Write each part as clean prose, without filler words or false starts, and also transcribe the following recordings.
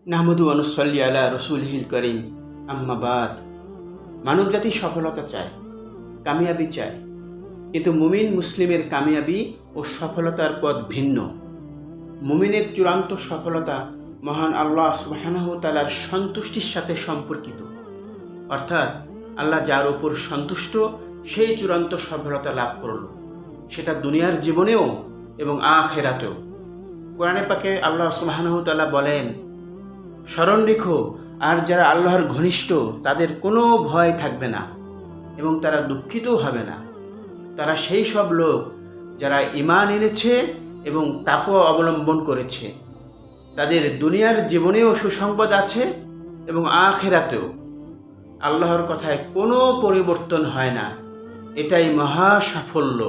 নাহমাদু ওয়া নুসাল্লি আলা রাসূলিহিল কারীম, আম্মা বাদ। মানবজাতি সফলতা চায়, কামিয়াবি চায়, কিন্তু মুমিন মুসলিমের কামিয়াবি ও সফলতার পথ ভিন্ন। মুমিনের চূড়ান্ত সফলতা মহান আল্লাহ সুবহানাহু ওয়া তাআলার সন্তুষ্টির সাথে সম্পর্কিত, অর্থাৎ আল্লাহ যার উপর সন্তুষ্ট সেই চূড়ান্ত সফলতা লাভ করল, সেটা দুনিয়ার জীবনেও এবং আখিরাতেও। কোরআনে পাকে আল্লাহ সুবহানাহু ওয়া তাআলা বলেন, স্মরণ রেখো, আর যারা আল্লাহর ঘনিষ্ঠ তাদের কোনো ভয় থাকবে না এবং তারা দুঃখিতও হবে না। তারা সেই সব লোক যারা ঈমান এনেছে এবং তাকওয়া অবলম্বন করেছে। তাদের দুনিয়ার জীবনেও সুসংবাদ আছে এবং আখিরাতেও। আল্লাহর কথায় কোনো পরিবর্তন হয় না, এটাই মহা সাফল্য।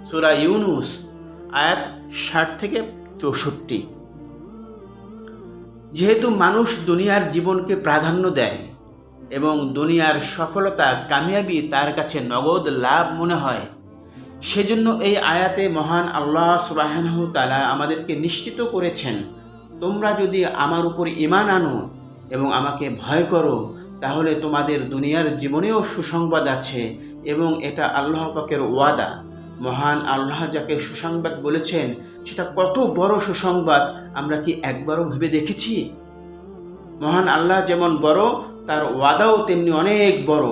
সূরা ইউনুস আয়াত ৬০ থেকে ৬৪। যেহেতু মানুষ দুনিয়ার জীবনকে প্রাধান্য দেয় এবং দুনিয়ার সফলতা কামিয়াবি তার কাছে নগদ লাভ মনে হয়, সেজন্য এই আয়াতে মহান আল্লাহ সুবহানাহু ওয়া তাআলা আমাদেরকে নিশ্চিত করেছেন, তোমরা যদি আমার উপর ঈমান আনো এবং আমাকে ভয় করো, তাহলে তোমাদের দুনিয়ার জীবনেও সুসংবাদ আছে এবং এটা আল্লাহ পাকের ওয়াদা। মহান আল্লাহ যাকে সুসংবাদ বলেছেন সেটা কত বড় সুসংবাদ আমরা কি একবারও ভেবে দেখেছি? মহান আল্লাহ যেমন বড়, তার ওয়াদাও তেমনি অনেক বড়।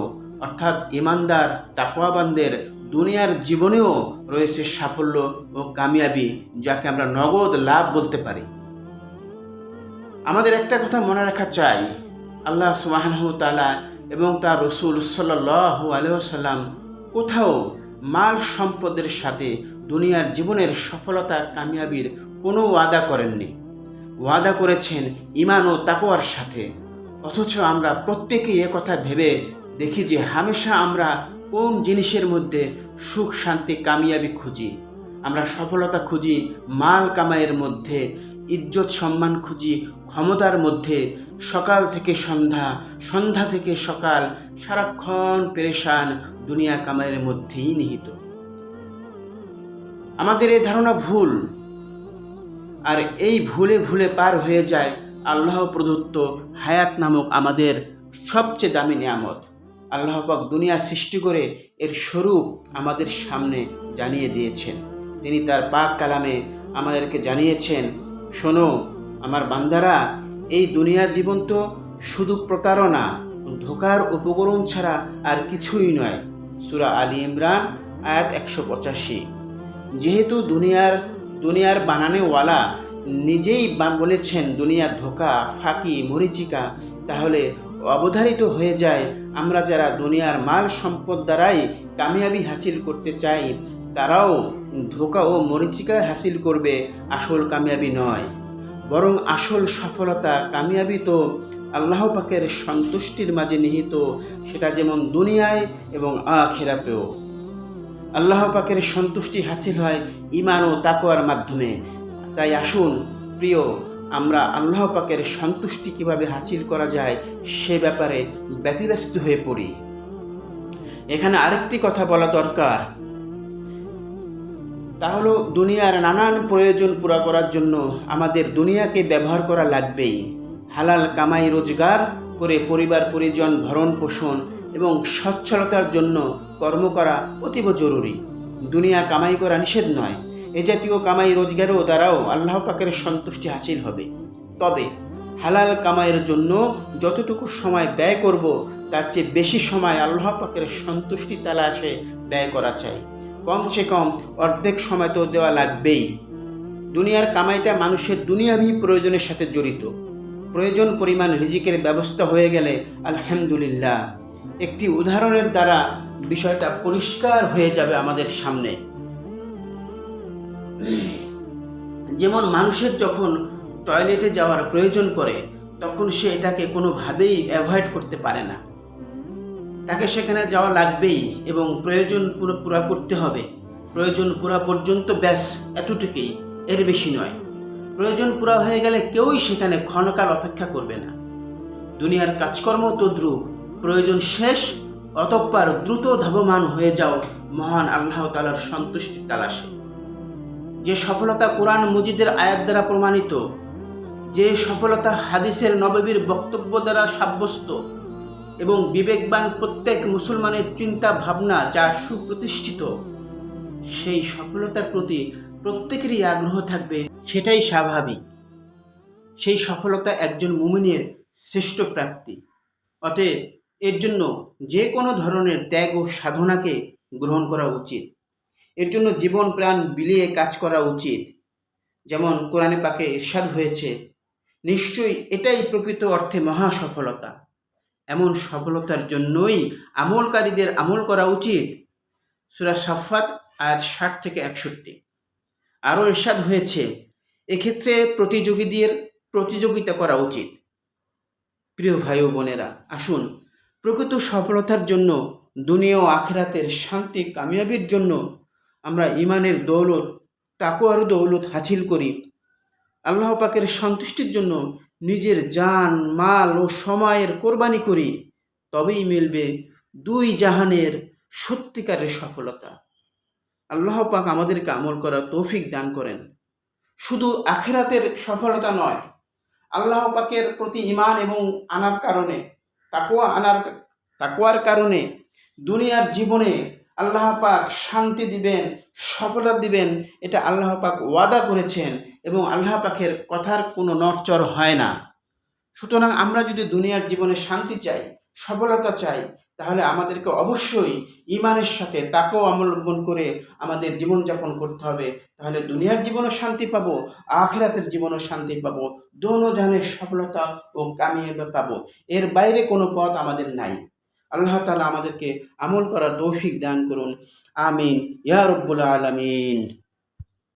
অর্থাৎ ঈমানদার তাকওয়াবানদের দুনিয়ার জীবনেও রয়েছে সাফল্য ও কামিয়াবি, যাকে আমরা নগদ লাভ বলতে পারি। আমাদের একটা কথা মনে রাখা চাই, আল্লাহ সুবহানাহু ওয়া তাআলা এবং তার রাসূল সাল্লাল্লাহু আলাইহি ওয়াসাল্লাম কোথাও মাল সম্পদের সাথে দুনিয়ার জীবনের সফলতা কামিয়াবির কোনো ওয়াদা করেননি। ওয়াদা করেছেন ঈমান ও তাকওয়ার সাথে। অথচ আমরা প্রত্যেকেই একথা ভেবে দেখি যে হামেশা আমরা কোন জিনিসের মধ্যে সুখ শান্তি কামিয়াবি খুঁজি। আমরা সফলতা খুঁজি মাল কামাইয়ের মধ্যে, ইজ্জত সম্মান খুঁজি ক্ষমতার মধ্যে। সকাল থেকে সন্ধ্যা, সন্ধ্যা থেকে সকাল, সারাক্ষণ পেরেশান দুনিয়া কামাইয়ের মধ্যেই নিহিত। আমাদের এই ধারণা ভুল, আর এই ভুলে ভুলে পার হয়ে যায় আল্লাহ প্রদত্ত হায়াত নামক আমাদের সবচেয়ে দামি নিয়ামত। আল্লাহ পাক দুনিয়া সৃষ্টি করে এর স্বরূপ আমাদের সামনে জানিয়ে দিয়েছেন। তিনি তার পাক কালামে আমাদেরকে জানিয়েছেন, শোনো আমার বান্দারা, এই দুনিয়ার জীবন তো শুধু প্রতারণা, ধোঁকার উপকরণ ছাড়া আর কিছুই নয়। সূরা আলী ইমরান আয়াত ১৮৫। যেহেতু দুনিয়ার বানানেওয়ালা নিজেই বলেছেন দুনিয়া ধোঁকা, ফাঁকি, মরীচিকা, তাহলে অবধারিত হয়ে যায় আমরা যারা দুনিয়ার মাল সম্পদ দ্বারাই কামিয়াবি হাসিল করতে চাই, তারাও ধোঁকা ও মরীচিকা হাসিল করবে, আসল কামিয়াবি নয়। বরং আসল সফলতা কামিয়াবি তো আল্লাহ পাকের সন্তুষ্টির মাঝে নিহিত, সেটা যেমন দুনিয়ায় এবং আখিরাতেও। আল্লাহ পাকের সন্তুষ্টি হাসিল হয় ঈমান ও তাকওয়ার মাধ্যমে। তাই আসুন প্রিয়, আমরা আল্লাহ পাকের সন্তুষ্টি কিভাবে হাসিল করা যায় সে ব্যাপারে ব্যতিব্যস্ত হয়ে পড়ি। এখানে আরেকটি কথা বলা দরকার, তা হলো দুনিয়ার নানান প্রয়োজন পুরা করার জন্য আমাদের দুনিয়াকে ব্যবহার করা লাগবেই। হালাল কামাই রোজগার করে পরিবার পরিজন ভরণ পোষণ এবং সচ্ছলতার জন্য কর্ম করা অতীব জরুরি। দুনিয়া কামাই করা নিষেধ নয়, এ জাতীয় কামাই রোজগারেও দ্বারাও আল্লাহ পাকের সন্তুষ্টি হাসিল হবে। তবে হালাল কামাইয়ের জন্য যতটুকু সময় ব্যয় করব, তার চেয়ে বেশি সময় আল্লাহ পাকের সন্তুষ্টি তালাশে ব্যয় করা চাই। কমসে কম অর্ধেক সময় তো দেওয়া লাগবেই। দুনিয়ার কামাইটা মানুষের দুনিয়াবি প্রয়োজনের সাথে জড়িত। প্রয়োজন পরিমাণ রিজিকের ব্যবস্থা হয়ে গেলে আলহামদুলিল্লাহ। একটি উদাহরণের দ্বারা বিষয়টা পরিষ্কার হয়ে যাবে আমাদের সামনে। যেমন মানুষের যখন টয়লেটে যাওয়ার প্রয়োজন পড়ে, তখন সে এটাকে কোনোভাবেই অ্যাভয়েড করতে পারে না। তাকে সেখানে যাওয়া লাগবেই এবং প্রয়োজন পুরা করতে হবে। প্রয়োজন পুরা পর্যন্ত ব্যাস এতটুকুই, এর বেশি নয়। প্রয়োজন পুরা হয়ে গেলে কেউই সেখানে ক্ষণকাল অপেক্ষা করবে না। দুনিয়ার কাজকর্ম তদ্রূপ, প্রয়োজন শেষ, অতঃপর দ্রুত ধাবমান হয়ে যাও মহান আল্লাহ তাআলার সন্তুষ্টির তালাশে। যে সফলতা কোরআন মজিদের আয়াত দ্বারা প্রমাণিত, যে সফলতা হাদিসের নববীর বক্তব্য দ্বারা সাব্যস্ত এবং বিবেকবান প্রত্যেক মুসলমানের চিন্তা ভাবনা যা সুপ্রতিষ্ঠিত, সেই সফলতার প্রতি প্রত্যেকেরই আগ্রহ থাকবে, সেটাই স্বাভাবিক। সেই সফলতা একজন মুমিনের শ্রেষ্ঠ প্রাপ্তি। অতএব এর জন্য যে কোনো ধরনের ত্যাগ ও সাধনাকে গ্রহণ করা উচিত। এর জন্য জীবন প্রাণ বিলিয়ে কাজ করা উচিত। যেমন কোরআনে পাকে ইরশাদ হয়েছে, নিশ্চয়ই এটাই প্রকৃত অর্থে মহা সফলতা। এমন সফলতার জন্যই আমলকারীদের আমল করা উচিত। সূরা সাফফাত আয়াত 60 থেকে 61। আরও ইরশাদ হয়েছে, এক্ষেত্রে প্রতিযোগীদের প্রতিযোগিতা করা উচিত। প্রিয় ভাই ও বোনেরা, আসুন প্রকৃত সফলতার জন্য, দুনিয়া ও আখিরাতের শান্তি কামিয়াবির জন্য আমরা ঈমানের দৌলত, তাকওয়ার দৌলত হাসিল করি। আল্লাহ পাকের সন্তুষ্টির জন্য নিজের জান, মাল ও সময়ের কোরবানি করি। তবেই মিলবে দুই জাহানের সত্যিকারের সফলতা। আল্লাহ পাক আমাদেরকে আমল করার তৌফিক দান করেন। শুধু আখিরাতের সফলতা নয়, আল্লাহ পাকের প্রতি ঈমান এবং আনার কারণে, তাকওয়ার কারণে দুনিয়ার জীবনে আল্লাহ পাক শান্তি দিবেন, সফলতা দিবেন, এটা আল্লাহ পাক ওয়াদা করেছেন এবং আল্লাহ পাকের কথার কোনো নড়চড় হয় না। সুতরাং আমরা যদি দুনিয়ার জীবনে শান্তি চাই, সফলতা চাই, তাহলে আমাদেরকে অবশ্যই ঈমানের সাথে তাকওয়া অবলম্বন করে আমাদের জীবনযাপন করতে হবে। তাহলে দুনিয়ার জীবনও শান্তি পাবো, আখিরাতের জীবনও শান্তি পাবো, দোনো জাহানের সফলতা ও কামিয়াবি পাবো। এর বাইরে কোনো পথ আমাদের নাই। আল্লাহ তাআলা আমাদেরকে আমল করার তৌফিক দান করুন। আমিন ইয়া রাব্বুল আলামিন।